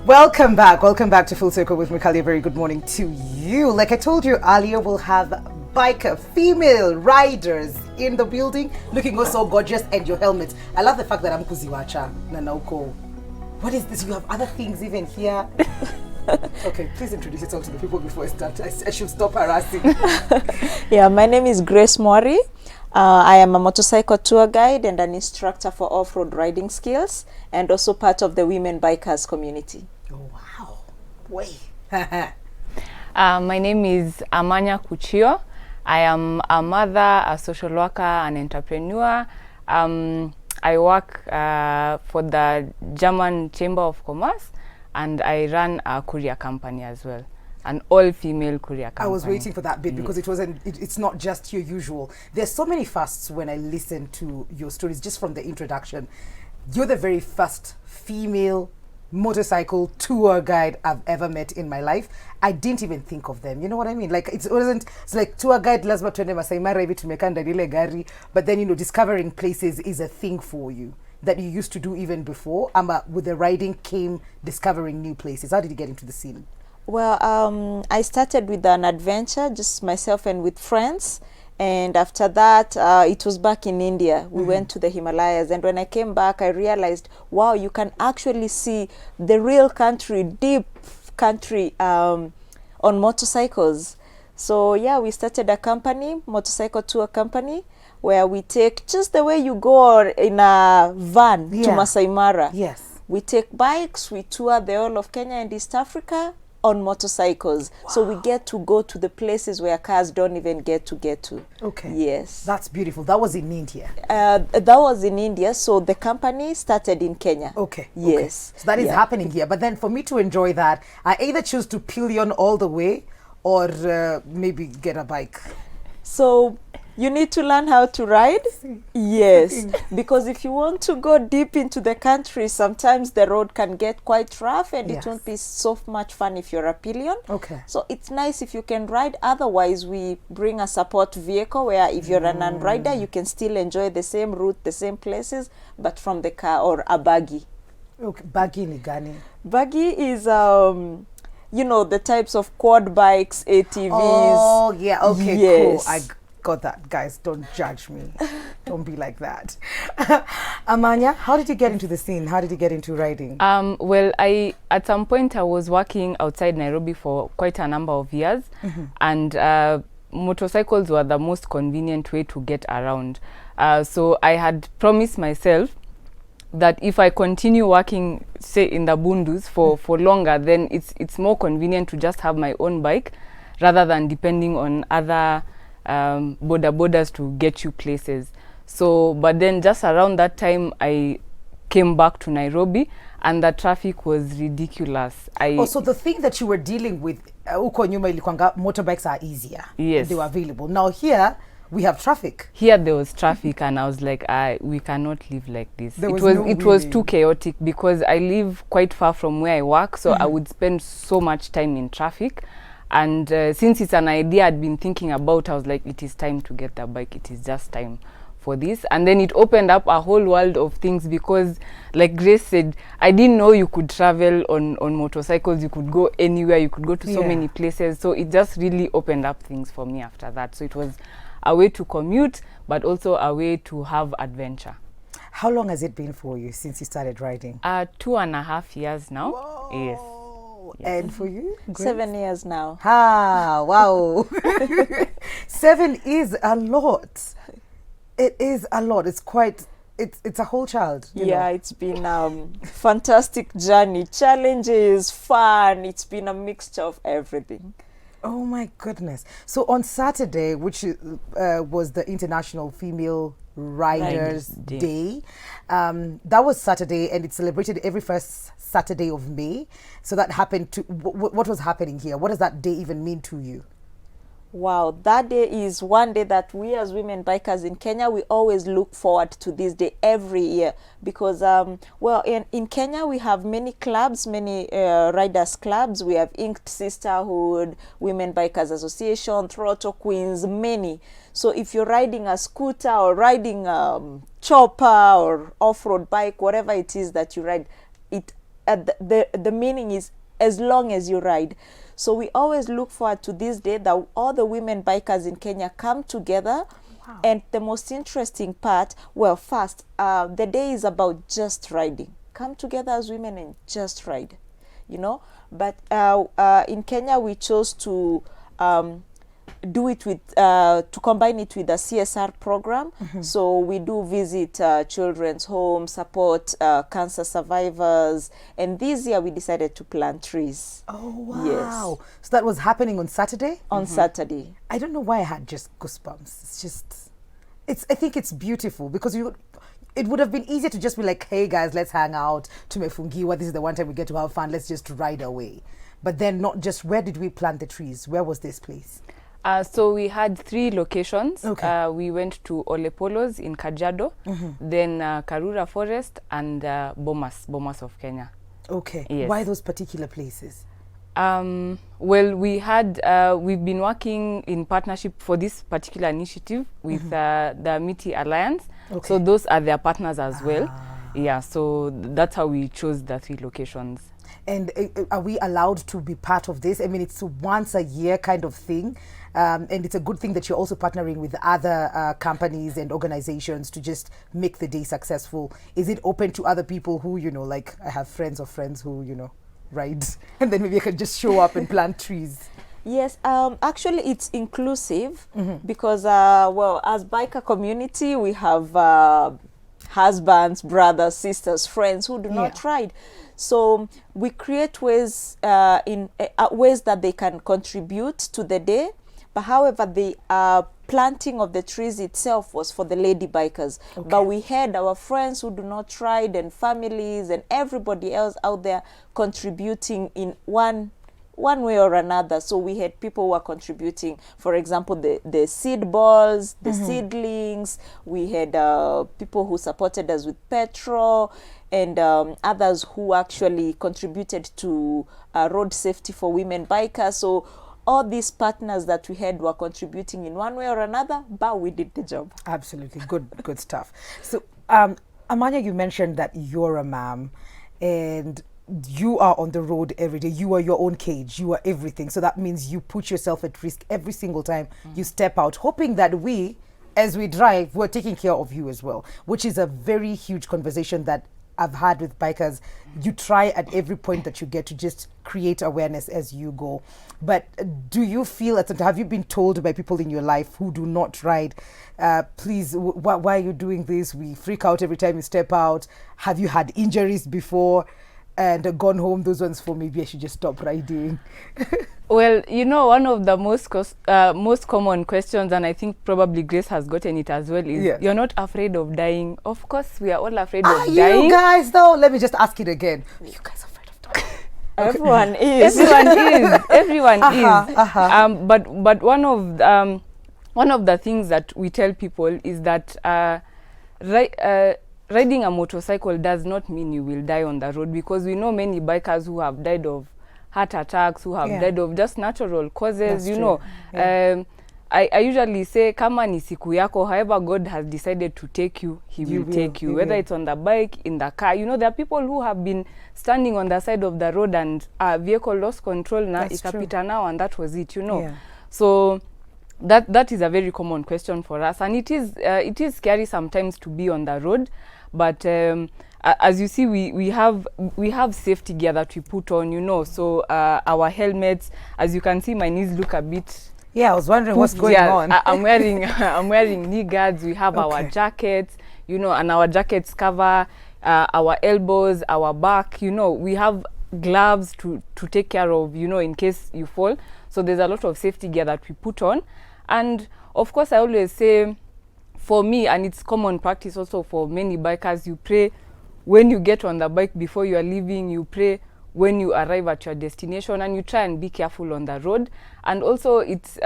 Welcome back to Full Circle with Mikali. A very good morning to you. Like I told you earlier, we'll have biker female riders in the building looking so gorgeous, and your helmet. I love the fact that I'm kuziwacha nanauko. What is this? You have other things even here. Okay, please introduce yourself to the people before I start. I should stop harassing. Yeah, my name is Grace Mori. I am a motorcycle tour guide and an instructor for off-road riding skills, and also part of the women bikers community. Oh, wow. Boy. My name is Amanya Kuchio. I am a mother, a social worker, an entrepreneur. I work for the German Chamber of Commerce, and I run a courier company as well. An all-female courier company. I was waiting for that bit because it's not just your usual. There's so many firsts when I listen to your stories just from the introduction. You're the very first female motorcycle tour guide I've ever met in my life. I didn't even think of them. You know what I mean? Like it's like tour guide lazima tuende Masai Mara hivi tumekanda lile gari, but then discovering places is a thing for you that you used to do even before. With the riding came discovering new places. How did you get into the scene? Well, I started with an adventure, just myself and with friends. And after that, it was back in India. We went to the Himalayas. And when I came back, I realized, wow, you can actually see the real country, deep country on motorcycles. So yeah, we started a company, motorcycle tour company, where we take just the way you go in a van to Masai Mara. Yes. We take bikes, we tour the whole of Kenya and East Africa on motorcycles. Wow. So we get to go to the places where cars don't even get to. Okay. Yes. That's beautiful. That was in India. That was in India. So the company started in Kenya. Okay. Yes. Okay. So that is happening here. But then for me to enjoy that, I either choose to pillion all the way or maybe get a bike. So you need to learn how to ride. Yes, because if you want to go deep into the country, sometimes the road can get quite rough and it won't be so much fun if you're a pillion. Okay. So it's nice if you can ride. Otherwise, we bring a support vehicle where if you're a non-rider, you can still enjoy the same route, the same places, but from the car, or a buggy. Okay, buggy ni gani? Buggy is the types of quad bikes, ATVs. Oh, yeah. Okay, yes. Cool. I got that. Guys, don't judge me. Don't be like that. Amanya, how did you get into the scene? How did you get into riding? Well, at some point I was working outside Nairobi for quite a number of years, and motorcycles were the most convenient way to get around. So I had promised myself that if I continue working, say in the Bundus for longer, then it's more convenient to just have my own bike rather than depending on other borders to get you places. So, but then just around that time, I came back to Nairobi, and the traffic was ridiculous. So the thing that you were dealing with, uko nyuma ilikuanga motorbikes are easier. Yes. They were available. Now here, we have traffic. Here there was traffic, and I was like, we cannot live like this. It was too chaotic because I live quite far from where I work, so I would spend so much time in traffic. And since it's an idea I'd been thinking about, I was like, it is time to get the bike. It is just time for this. And then it opened up a whole world of things because, like Grace said, I didn't know you could travel on motorcycles. You could go anywhere. You could go to so many places. So it just really opened up things for me after that. So it was a way to commute, but also a way to have adventure. How long has it been for you since you started riding? 2.5 years now. Whoa. Yes. And for you? Grace? 7 years now. Wow. 7 is a lot. It is a lot. It's a whole child. You know? It's been fantastic journey. Challenges, fun. It's been a mixture of everything. Oh my goodness. So on Saturday, which was the International Female Riders Day, that was Saturday, and it's celebrated every first Saturday of May. So that happened to, what was happening here? What does that day even mean to you? Wow, that day is one day that we as women bikers in Kenya, we always look forward to this day every year because, in Kenya we have many clubs, many riders clubs. We have Inked Sisterhood, Women Bikers Association, Throttle Queens, many. So if you're riding a scooter or riding chopper or off-road bike, whatever it is that you ride, the meaning is as long as you ride. So we always look forward to this day that all the women bikers in Kenya come together. Wow. And the most interesting part, well, first, the day is about just riding. Come together as women and just ride, you know. But in Kenya, we chose to do it with to combine it with a CSR program. So we do visit children's homes, support cancer survivors, and this year we decided to plant trees. Oh wow. Yes. So that was happening on Saturday? On Saturday. I don't know why I had just goosebumps. It's just, I think it's beautiful because it would have been easier to just be like, hey guys, let's hang out, tumefungiwa, this is the one time we get to have fun, let's just ride away. But then not just, where did we plant the trees? Where was this place? So we had 3 locations. Okay. We went to Olepolos in Kajiado, then Karura Forest and Bomas of Kenya. Okay. Yes. Why those particular places? Well, we've been working in partnership for this particular initiative with the Miti Alliance. Okay. So those are their partners as well. Yeah, so that's how we chose the 3 locations. And are we allowed to be part of this? I mean, it's once a year kind of thing. And it's a good thing that you're also partnering with other companies and organizations to just make the day successful. Is it open to other people who, you know, like I have friends of friends who, you know, ride and then maybe I can just show up and plant trees? Yes, actually it's inclusive because, well, as biker community, we have husbands, brothers, sisters, friends who do not ride. So we create ways ways that they can contribute to the day. But however, the planting of the trees itself was for the lady bikers. Okay. But we had our friends who do not ride and families and everybody else out there contributing in one way or another. So we had people who were contributing, for example, the seed balls, the seedlings. We had people who supported us with petrol, and others who actually contributed to road safety for women bikers. So all these partners that we had were contributing in one way or another, but we did the job. Absolutely. Good stuff. So, Amanya, you mentioned that you're a mom and you are on the road every day. You are your own cage. You are everything. So that means you put yourself at risk every single time you step out, hoping that we, as we drive, we're taking care of you as well, which is a very huge conversation that I've had with bikers. You try at every point that you get to just create awareness as you go. But do you feel, have you been told by people in your life who do not ride, please, why are you doing this? We freak out every time you step out. Have you had injuries before and gone home? Those ones for maybe I should just stop riding. Well, you know, one of the most common questions, and I think probably Grace has gotten it as well, is you're not afraid of dying? Of course, we are all afraid of dying. You guys, though, let me just ask it again. Are you guys afraid of dying? Everyone is. Everyone is. But one of the things that we tell people is that riding a motorcycle does not mean you will die on the road, because we know many bikers who have died of heart attacks, who have died of just natural causes. That's you know. I usually say, kama ni siku yako, however God has decided to take you, he will take you. Whether it's on the bike, in the car. You know, there are people who have been standing on the side of the road and a vehicle lost control now, ikapita now, and that was it, you know. So that is a very common question for us, and it is scary sometimes to be on the road. But as you see, we have safety gear that we put on, you know. So our helmets, as you can see, my knees look a bit. Yeah, I was wondering what's going on. I'm wearing knee guards. We have our jackets, you know, and our jackets cover our elbows, our back. You know, we have gloves to take care of, you know, in case you fall. So there's a lot of safety gear that we put on, and of course, I always say, for me, and it's common practice also for many bikers, you pray when you get on the bike before you are leaving, you pray when you arrive at your destination, and you try and be careful on the road. And also it's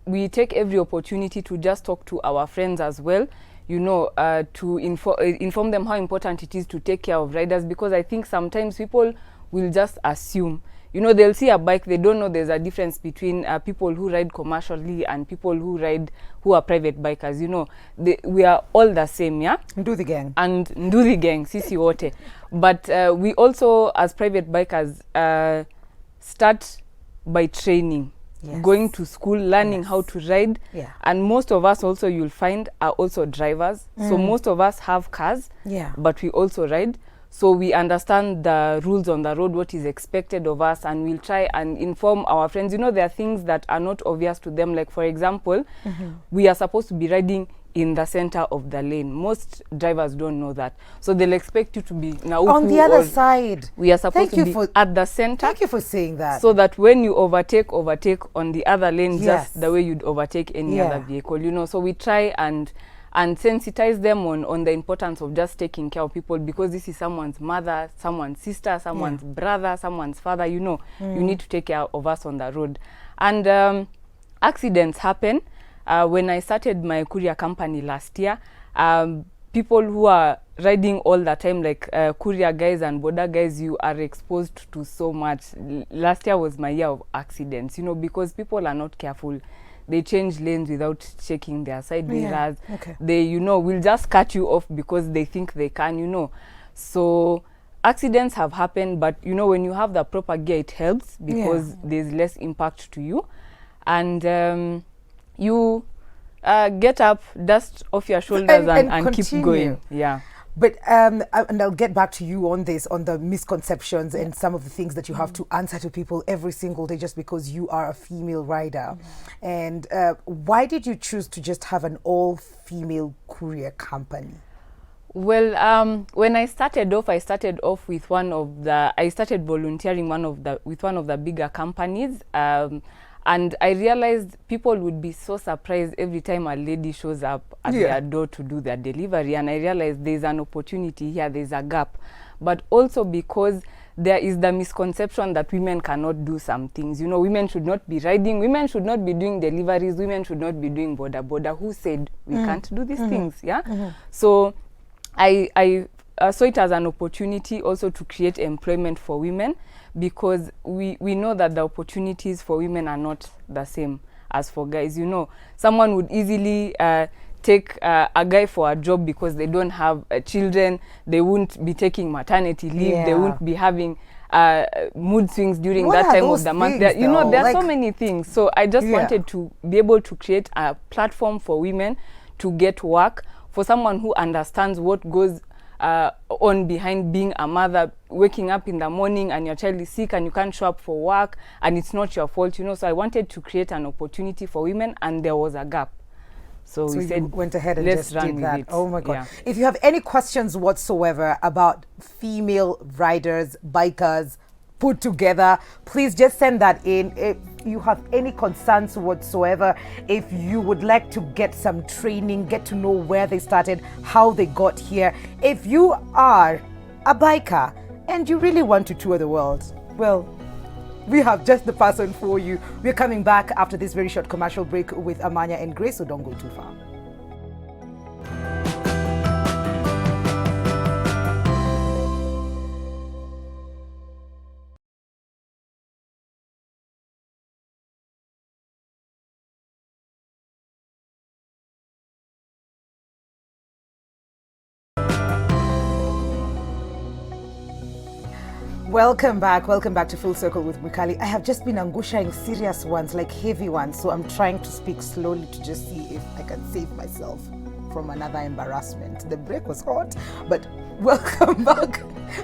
we take every opportunity to just talk to our friends as well, you know, to inform them how important it is to take care of riders, because I think sometimes people will just assume, you know, they'll see a bike, they don't know there's a difference between people who ride commercially and people who are private bikers. You know, we are all the same, yeah? Nduthi gang. And Nduthi gang, sisi wote. But we also, as private bikers, start by training. Yes. Going to school, learning how to ride. Yeah. And most of us also, you'll find, are also drivers. So most of us have cars, but we also ride. So we understand the rules on the road, what is expected of us, and we'll try and inform our friends. You know, there are things that are not obvious to them. Like, for example, we are supposed to be riding in the center of the lane. Most drivers don't know that. So they'll expect you to be on the other side. We are supposed to be at the center. Thank you for saying that. So that when you overtake on the other lane, just the way you'd overtake any other vehicle, you know. So we try and sensitize them on the importance of just taking care of people, because this is someone's mother, someone's sister, someone's brother, someone's father, you know. You need to take care of us on the road. And accidents happen. When I started my courier company last year, people who are riding all the time, like courier guys and border guys, you are exposed to so much. Last year was my year of accidents, you know, because people are not careful. They change lanes without checking their side mirrors. They, you know, will just cut you off because they think they can, you know. So accidents have happened, but, you know, when you have the proper gear, it helps because there's less impact to you. And you get up, dust off your shoulders and keep going. Yeah. But and I'll get back to you on this, on the misconceptions and some of the things that you have to answer to people every single day just because you are a female rider. And why did you choose to just have an all-female courier company? Well, when I started off with I started volunteering with one of the bigger companies. And I realized people would be so surprised every time a lady shows up at their door to do their delivery. And I realized there's an opportunity here, there's a gap. But also because there is the misconception that women cannot do some things. You know, women should not be riding, women should not be doing deliveries, women should not be doing border. Who said we can't do these things, yeah? So I saw it as an opportunity also to create employment for women, because we know that the opportunities for women are not the same as for guys. You know, someone would easily take a guy for a job because they don't have children, they won't be taking maternity leave, they won't be having mood swings during that time of the month. You know, there are so many things. So I just wanted to be able to create a platform for women to get work, for someone who understands what goes on behind being a mother, waking up in the morning and your child is sick and you can't show up for work and it's not your fault, you know. So I wanted to create an opportunity for women, and there was a gap. So we said, went ahead and let's just did that. it. Oh my God. Yeah. If you have any questions whatsoever about female riders, bikers put together, please just send that in. If you have any concerns whatsoever, if you would like to get some training, get to know where they started, how they got here, if you are a biker and you really want to tour the world, well, we have just the person for you. We're coming back after this very short commercial break with Amanya and Grace, so don't go too far. Welcome back to Full Circle with Bukali. I have just been angushaing serious ones, like heavy ones, so I'm trying to speak slowly to just see if I can save myself from another embarrassment. The break was hot, but welcome back.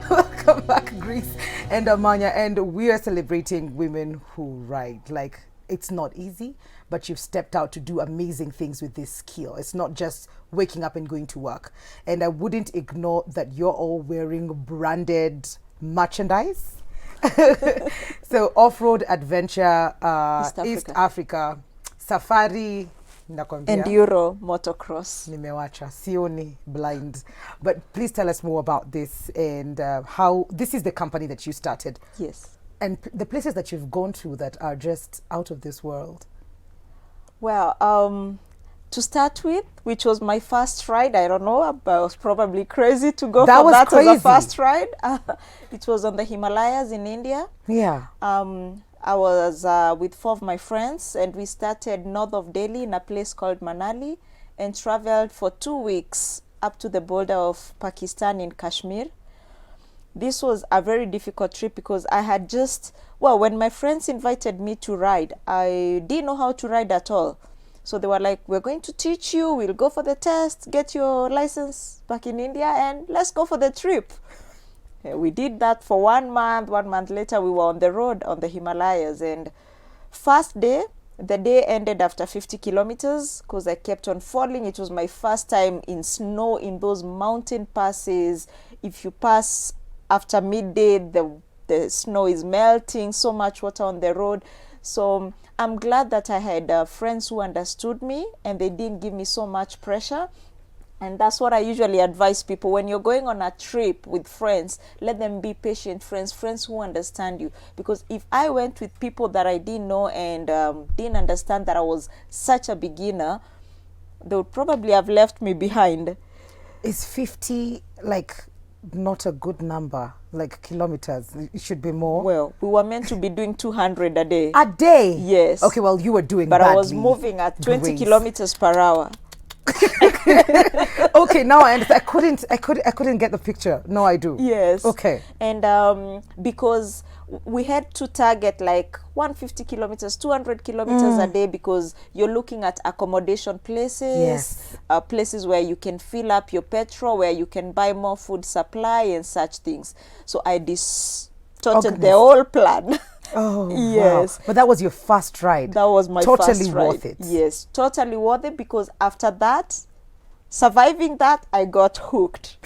Welcome back, Grace and Amanya, and we are celebrating women who ride. Like, it's not easy, but you've stepped out to do amazing things with this skill. It's not just waking up and going to work. And I wouldn't ignore that you're all wearing branded merchandise. So Offroad Adventure, East Africa, Safari, Enduro, motocross. Nimewacha, sioni, blind. But please tell us more about this and how this is the company that you started. Yes. And the places that you've gone to that are just out of this world. Well, to start with, which was my first ride. I don't know, I was probably crazy to go That for was that crazy. as a first ride. It was on the Himalayas in India. Yeah. I was with 4 of my friends, and we started north of Delhi in a place called Manali, and traveled for 2 weeks up to the border of Pakistan in Kashmir. This was a very difficult trip because I had just, well, when my friends invited me to ride, I didn't know how to ride at all. So they were like, we're going to teach you, we'll go for the test, get your license back in India, and let's go for the trip. We did that for 1 month. 1 month later, we were on the road on the Himalayas. And first day, the day ended after 50 kilometers because I kept on falling. It was my first time in snow in those mountain passes. If you pass after midday, the snow is melting, so much water on the road. So I'm glad that I had friends who understood me and they didn't give me so much pressure. And that's what I usually advise people. When you're going on a trip with friends, let them be patient friends who understand you. Because if I went with people that I didn't know and didn't understand that I was such a beginner, they would probably have left me behind. Is 50 like not a good number, like kilometers? It should be more. Well, we were meant to be doing 200 a day. A day? Yes. Okay, well, you were doing but badly. I was moving at 20 Grace. kilometers per hour. Okay, now I understand. I couldn't get the picture. No, I do. Yes. Okay. And because we had to target like 150 kilometers, 200 kilometers a day, because you're looking at accommodation places, Yes. Places where you can fill up your petrol, where you can buy more food supply and such things. So I distorted the whole plan. Oh, yes. wow. But that was your first ride. That was my totally first ride. worth it. Yes, totally worth it, because after that, surviving that, I got hooked.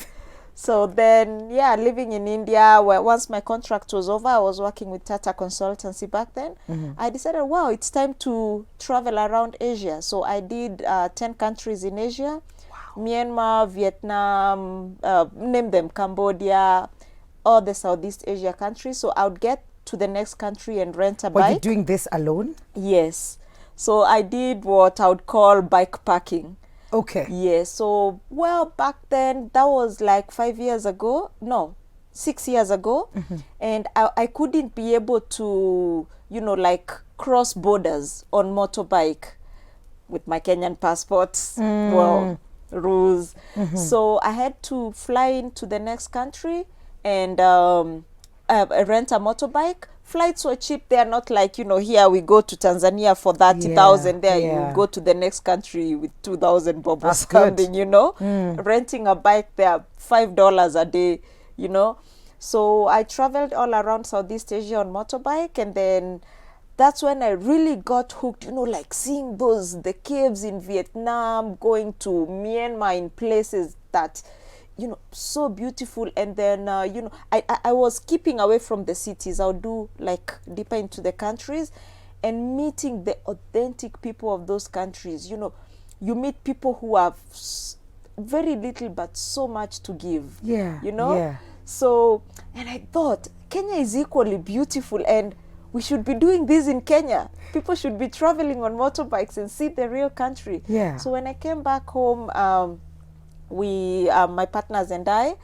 So then, yeah, living in India, where once my contract was over, I was working with Tata Consultancy back then. I decided, wow, it's time to travel around Asia. So I did 10 countries in Asia. Wow. Myanmar, Vietnam, name them, Cambodia, all the Southeast Asia countries. So I would get to the next country and rent a bike. Were you doing this alone? Yes. So I did what I would call bike packing. Okay. Yes. So, well, back then, that was like 5 years ago. No, 6 years ago. And I couldn't be able to, you know, like cross borders on motorbike with my Kenyan passports. Well, rules. So I had to fly into the next country and rent a motorbike. Flights were cheap. They are not like, you know, here we go to Tanzania for 30,000. There you go to the next country with 2,000 bob or something, you know. Renting a bike there, $5 a day, you know. So I traveled all around Southeast Asia on motorbike, and then that's when I really got hooked, you know, like seeing the caves in Vietnam, going to Myanmar in places that, you know, so beautiful. And then, you know, I was keeping away from the cities. I would do like deeper into the countries and meeting the authentic people of those countries. You know, you meet people who have very little but so much to give. Yeah. You know? Yeah. So, and I thought Kenya is equally beautiful, and we should be doing this in Kenya. People should be traveling on motorbikes and see the real country. Yeah. So when I came back home, my partners and I,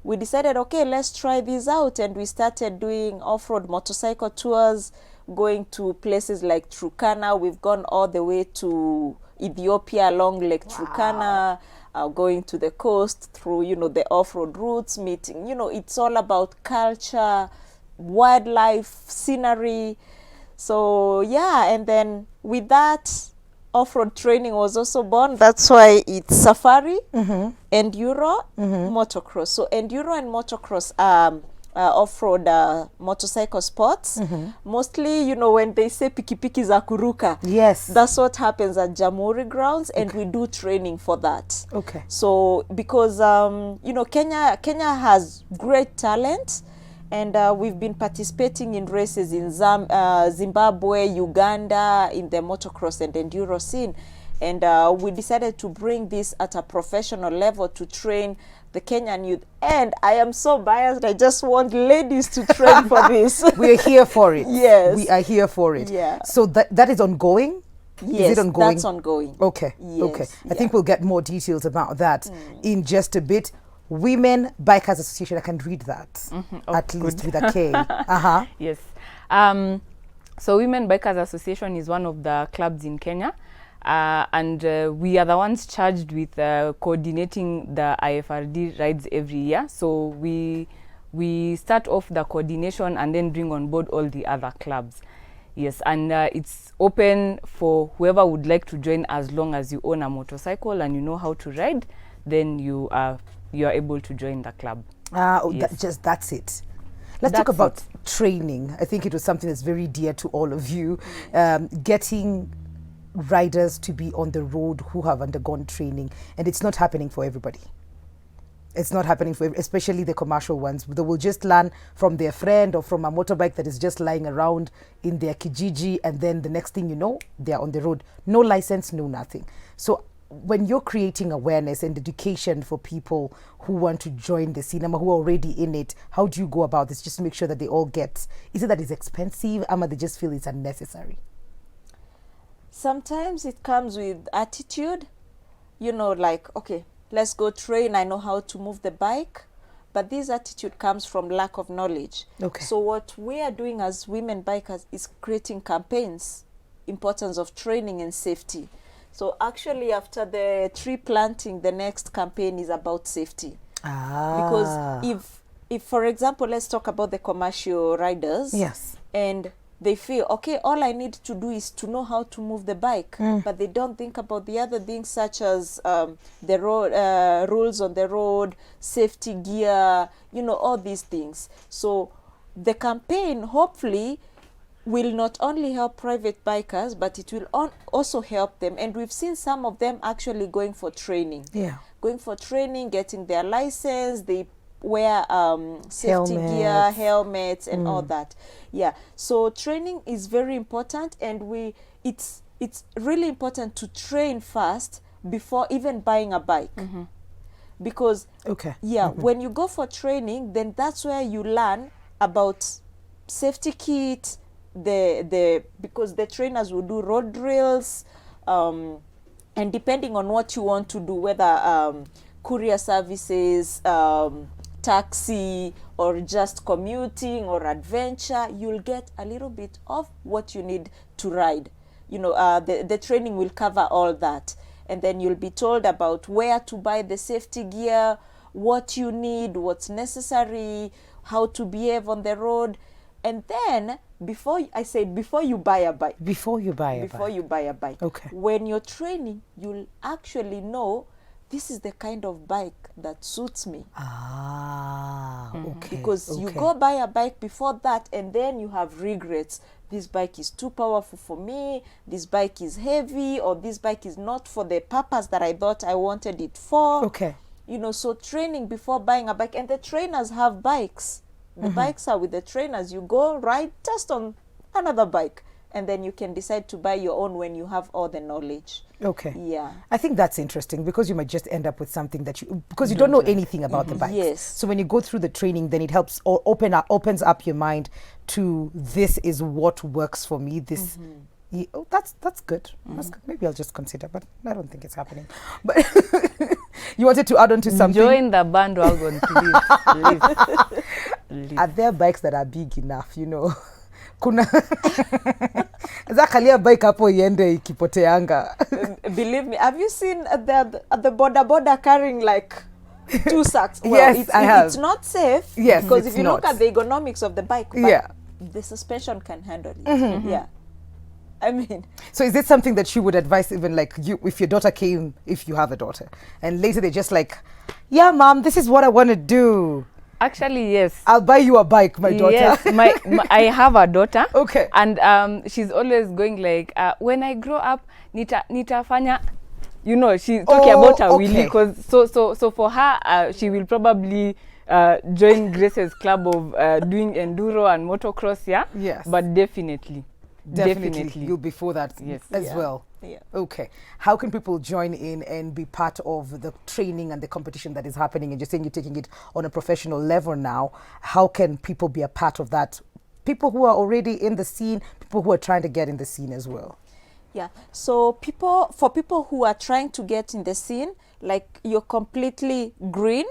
we decided, okay, let's try this out. And we started doing off-road motorcycle tours, going to places like Turkana. We've gone all the way to Ethiopia along Lake Turkana, going to the coast through, you know, the off-road routes, meeting, you know, it's all about culture, wildlife, scenery. So, yeah, and then with that, off-road training was also born. That's why it's safari, enduro, motocross. So enduro and motocross are off-road motorcycle sports. Mostly, you know, when they say pikipiki za kuruka, yes, that's what happens at Jamhuri grounds, and we do training for that. Okay. So because you know, Kenya has great talent. And we've been participating in races in Zimbabwe, Uganda, in the motocross and enduro scene. And we decided to bring this at a professional level to train the Kenyan youth. And I am so biased, I just want ladies to train for this. We are here for it. Yes. We are here for it. Yeah. So that is ongoing? Yes, is it ongoing? That's ongoing. Okay, yes, okay. I think we'll get more details about that in just a bit. Women Bikers Association, I can read that, at least with a K. Uh-huh. Yes. So Women Bikers Association is one of the clubs in Kenya. And we are the ones charged with coordinating the IFRD rides every year. So we start off the coordination and then bring on board all the other clubs. Yes, and it's open for whoever would like to join, as long as you own a motorcycle and you know how to ride, then you are able to join the club. Yes. That's it. Let's talk about training. I think it was something that's very dear to all of you. Getting riders to be on the road who have undergone training, and it's not happening for everybody. It's not happening for, especially the commercial ones. They will just learn from their friend or from a motorbike that is just lying around in their Kijiji, and then the next thing you know, they're on the road. No license, no nothing. So when you're creating awareness and education for people who want to join the cinema, who are already in it, how do you go about this? Just to make sure that they all get, is it that it's expensive, or they just feel it's unnecessary? Sometimes it comes with attitude, like, okay, let's go train, I know how to move the bike. But this attitude comes from lack of knowledge. Okay. So what we are doing as women bikers is creating campaigns, importance of training and safety. So actually, after the tree planting, the next campaign is about safety. Because if for example, let's talk about the commercial riders. Yes. And they feel, okay, all I need to do is to know how to move the bike. But they don't think about the other things, such as the road rules on the road, safety gear, all these things. So the campaign, hopefully, will not only help private bikers, but it will also help them. And we've seen some of them actually going for training. Yeah. Going for training, getting their license, they wear safety gear, helmets, and all that. Yeah. So training is very important, and it's really important to train first before even buying a bike. Because when you go for training, then that's where you learn about safety kit, because the trainers will do road drills, and depending on what you want to do, whether courier services, taxi, or just commuting or adventure, you'll get a little bit of what you need to ride. The training will cover all that, and then you'll be told about where to buy the safety gear, what you need, what's necessary, how to behave on the road. And then before you buy a bike. Before you buy a bike. Okay. When you're training, you'll actually know, this is the kind of bike that suits me. Okay. Because you go buy a bike before that, and then you have regrets. This bike is too powerful for me, this bike is heavy, or this bike is not for the purpose that I thought I wanted it for. Okay. So training before buying a bike, and the trainers have bikes. The bikes are with the trainers. You go ride test on another bike, and then you can decide to buy your own when you have all the knowledge. Okay. Yeah. I think that's interesting, because you might just end up with something that you don't know anything about the bikes. Yes. So when you go through the training, then it helps or opens up your mind to, this is what works for me. This. That's good. That's good. Maybe I'll just consider, but I don't think it's happening. But you wanted to add on to something? Join the bandwagon, please. Leave. Are there bikes that are big enough, kuna za kalia bike hapo iende ikipoteanga? Believe me, have you seen the border carrying like 2 sacks? Well, Yes, I have. It's not safe. Yes, because it's if you look not. at the ergonomics of the bike, the suspension can handle it. Yeah. I mean, so is it something that you would advise, even like you, if your daughter came, if you have a daughter, and later they're just like, yeah, mom, this is what I want to do. Actually, yes. I'll buy you a bike, my daughter. Yes, I have a daughter. Okay. And she's always going like, when I grow up, nitafanya, she's talking about her Willy, because so for her, she will probably join Grace's club of doing enduro and motocross, yeah? Yes. But definitely. You'll be for that as well. Yeah. Okay. How can people join in and be part of the training and the competition that is happening? And you're saying you're taking it on a professional level now. How can people be a part of that? People who are already in the scene, people who are trying to get in the scene as well. Yeah. So for people who are trying to get in the scene, like you're completely green,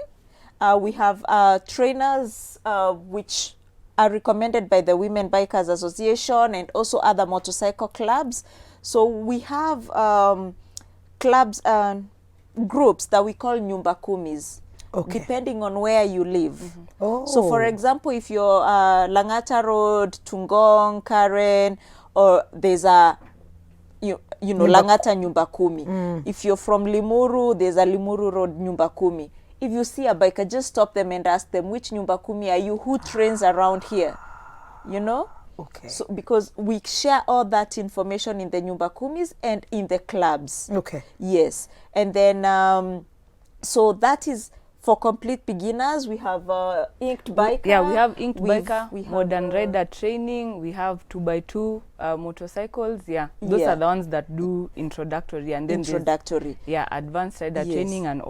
we have trainers which are recommended by the Women Bikers Association and also other motorcycle clubs. So we have clubs and groups that we call nyumba kumis, depending on where you live. So for example, if you're Langata Road, Tungong, Karen, or there's a you know Langata nyumba kumi. If you're from Limuru, there's a Limuru Road nyumba kumi. If you see a biker, just stop them and ask them, which nyumba kumi are you? Who trains around here? You know? Okay. So because we share all that information in the nyumba kumis and in the clubs. Okay. Yes. And then so that is for complete beginners. We have inked biker. Yeah, we have inked biker, we have, modern rider training. We have 2x2 motorcycles. Yeah, those are the ones that do introductory, and then advanced rider training and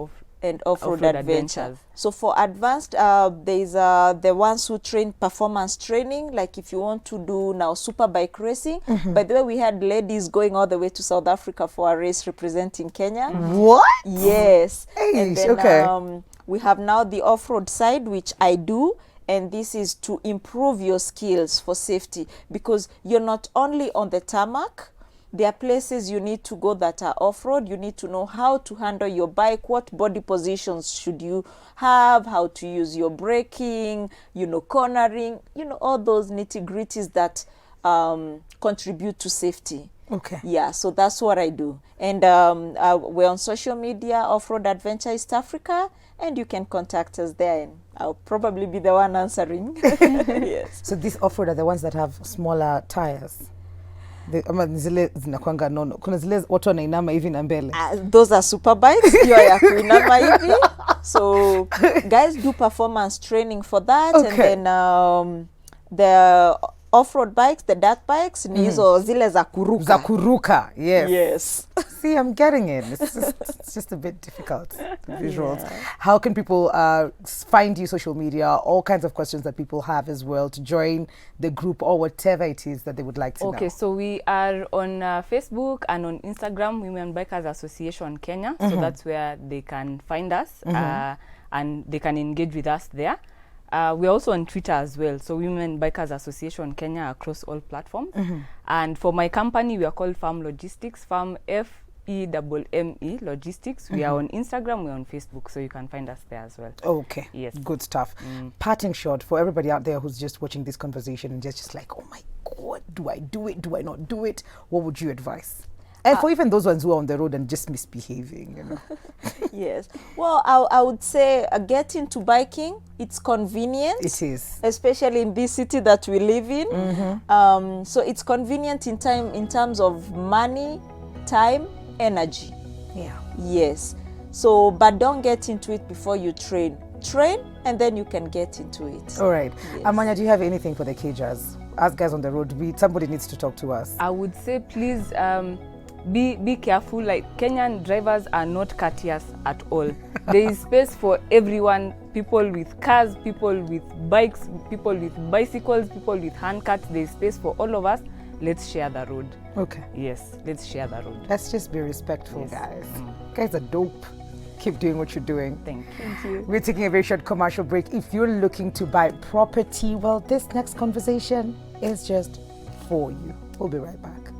off-road adventures. So for advanced, there's the ones who train performance training, like if you want to do now super bike racing. By the way, we had ladies going all the way to South Africa for a race representing Kenya. What? Yes. And then we have now the off-road side, which I do, and this is to improve your skills for safety, because you're not only on the tarmac. There are places you need to go that are off-road. You need to know how to handle your bike, what body positions should you have, how to use your braking, cornering, all those nitty-gritties that contribute to safety. Okay. Yeah, so that's what I do. And we're on social media, Offroad Adventure East Africa, and you can contact us there, and I'll probably be the one answering. Yes. So these off-road are the ones that have smaller tires? Zile zinakwanga nono. Kuna zile watu wanainama hivi na mbele. Those are super bikes. You are kuinama hivi. So guys do performance training for that. Okay. And then the off-road bikes, the dirt bikes, ni hizo zile za kuruka. Za kuruka, yes. Yes. See, I'm getting it. It's just a bit difficult, the visuals. Yeah. How can people find you social media, all kinds of questions that people have as well, to join the group or whatever it is that they would like to know? Okay, so we are on Facebook and on Instagram, Women Bikers Association Kenya. So that's where they can find us and they can engage with us there. We're also on Twitter as well, so Women Bikers Association Kenya across all platforms. And for my company, we are called Farm Logistics, Farm FEMME Logistics. We are on Instagram, we're on Facebook, so you can find us there as well. Okay, yes, good stuff. Parting shot for everybody out there who's just watching this conversation and just like, oh my God, do I do it? Do I not do it? What would you advise? And for even those ones who are on the road and just misbehaving, Yes. Well, I would say get into biking. It's convenient. It is. Especially in this city that we live in. So it's convenient in terms of money, time, energy. Yeah. Yes. So, but don't get into it before you train. Train, and then you can get into it. All right. Yes. Amanya, do you have anything for the cagers? As guys on the road, somebody needs to talk to us. I would say, please, be careful. Like, Kenyan drivers are not courteous at all. There is space for everyone. People with cars, people with bikes, people with bicycles, people with handcarts. There is space for all of us. Let's share the road. Okay. Yes, let's share the road. Let's just be respectful, guys. Guys are dope. Keep doing what you're doing. Thank you. We're taking a very short commercial break. If you're looking to buy property, well, this next conversation is just for you. We'll be right back.